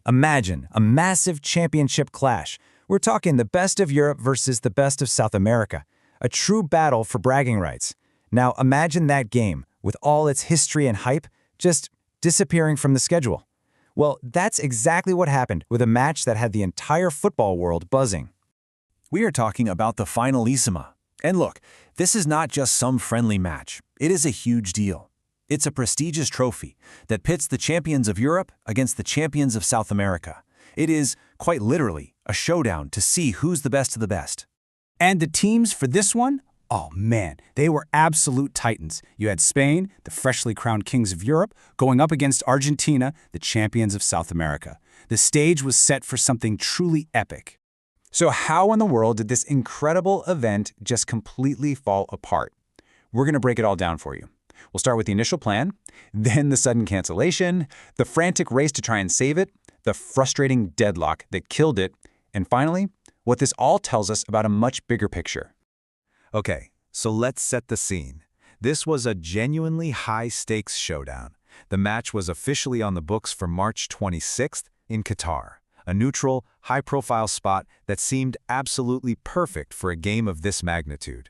Imagine a massive championship clash. We're talking the best of Europe versus the best of South America. A true battle for bragging rights. Now imagine that game, with all its history and hype, just disappearing from the schedule. Well, that's exactly what happened with a match that had the entire football world buzzing. We are talking about the Finalissima. And look, this is not just some friendly match. It is a huge deal. It's a prestigious trophy that pits the champions of Europe against the champions of South America. It is, quite literally, a showdown to see who's the best of the best. And the teams for this one? Oh man, they were absolute titans. You had Spain, the freshly crowned kings of Europe, going up against Argentina, the champions of South America. The stage was set for something truly epic. So how in the world did this incredible event just completely fall apart? We're going to break it all down for you. We'll start with the initial plan, then the sudden cancellation, the frantic race to try and save it, the frustrating deadlock that killed it, and finally, what this all tells us about a much bigger picture. Okay, so let's set the scene. This was a genuinely high-stakes showdown. The match was officially on the books for March 26th in Qatar, a neutral, high-profile spot that seemed absolutely perfect for a game of this magnitude.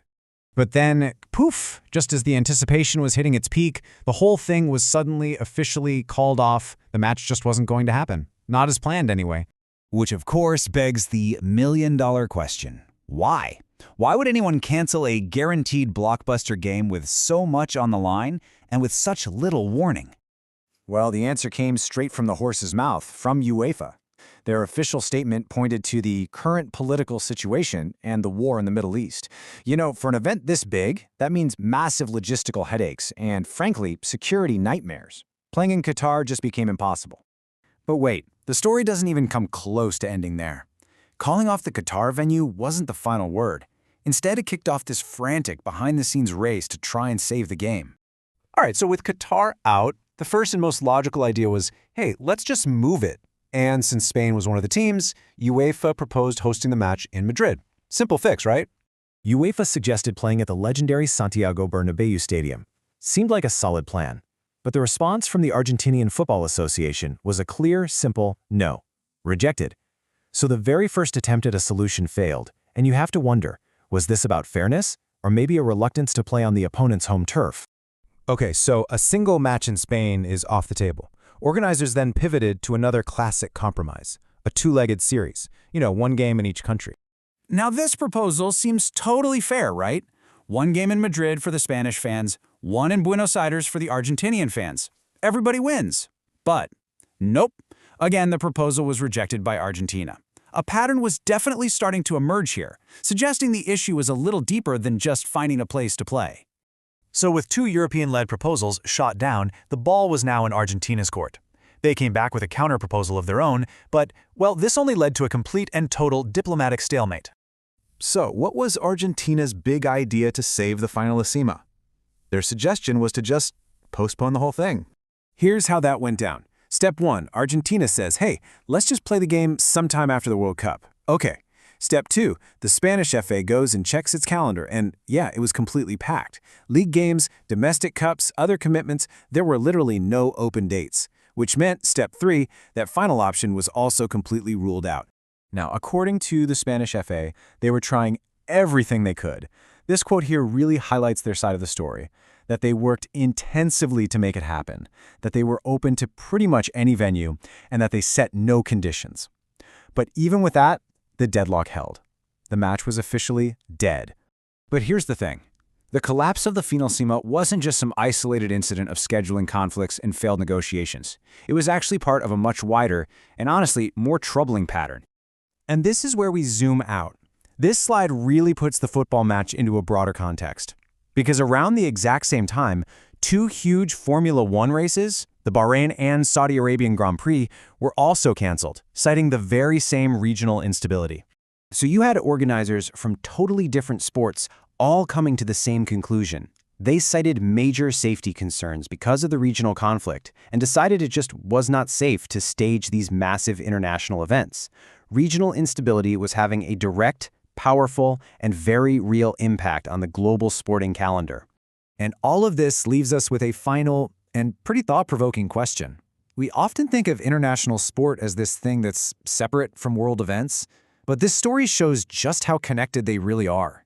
But then, poof, just as the anticipation was hitting its peak, the whole thing was suddenly officially called off. The match just wasn't going to happen. Not as planned, anyway. Which, of course, begs the million-dollar question. Why? Why would anyone cancel a guaranteed blockbuster game with so much on the line and with such little warning? Well, the answer came straight from the horse's mouth, from UEFA. Their official statement pointed to the current political situation and the war in the Middle East. You know, for an event this big, that means massive logistical headaches and, frankly, security nightmares. Playing in Qatar just became impossible. But wait, the story doesn't even come close to ending there. Calling off the Qatar venue wasn't the final word. Instead, it kicked off this frantic behind-the-scenes race to try and save the game. All right, so with Qatar out, the first and most logical idea was, hey, let's just move it. And since Spain was one of the teams, UEFA proposed hosting the match in Madrid. Simple fix, right? UEFA suggested playing at the legendary Santiago Bernabéu Stadium. Seemed like a solid plan. But the response from the Argentinian Football Association was a clear, simple no. Rejected. So the very first attempt at a solution failed, and you have to wonder, was this about fairness, or maybe a reluctance to play on the opponent's home turf? Okay, so a single match in Spain is off the table. Organizers then pivoted to another classic compromise, a two-legged series, one game in each country. Now this proposal seems totally fair, right? One game in Madrid for the Spanish fans, one in Buenos Aires for the Argentinian fans. Everybody wins. But nope. Again, the proposal was rejected by Argentina. A pattern was definitely starting to emerge here, suggesting the issue was a little deeper than just finding a place to play. So with two European-led proposals shot down, the ball was now in Argentina's court. They came back with a counter-proposal of their own, but, well, this only led to a complete and total diplomatic stalemate. So what was Argentina's big idea to save the Finalissima? Their suggestion was to just postpone the whole thing. Here's how that went down. Step 1, Argentina says, hey, let's just play the game sometime after the World Cup. Okay. Step 2, the Spanish FA goes and checks its calendar, and yeah, it was completely packed. League games, domestic cups, other commitments, there were literally no open dates. Which meant, Step 3, that final option was also completely ruled out. Now, according to the Spanish FA, they were trying everything they could. This quote here really highlights their side of the story, that they worked intensively to make it happen, that they were open to pretty much any venue, and that they set no conditions. But even with that, the deadlock held. The match was officially dead. But here's the thing. The collapse of the Finalissima wasn't just some isolated incident of scheduling conflicts and failed negotiations. It was actually part of a much wider, and honestly, more troubling pattern. And this is where we zoom out. This slide really puts the football match into a broader context. Because around the exact same time, two huge Formula One races, the Bahrain and Saudi Arabian Grand Prix, were also canceled, citing the very same regional instability. So you had organizers from totally different sports all coming to the same conclusion. They cited major safety concerns because of the regional conflict and decided it just was not safe to stage these massive international events. Regional instability was having a direct, powerful, and very real impact on the global sporting calendar. And all of this leaves us with a final and pretty thought-provoking question. We often think of international sport as this thing that's separate from world events, but this story shows just how connected they really are.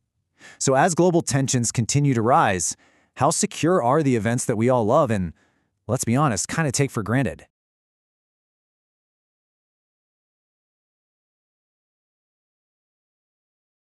So as global tensions continue to rise, how secure are the events that we all love and, let's be honest, kind of take for granted?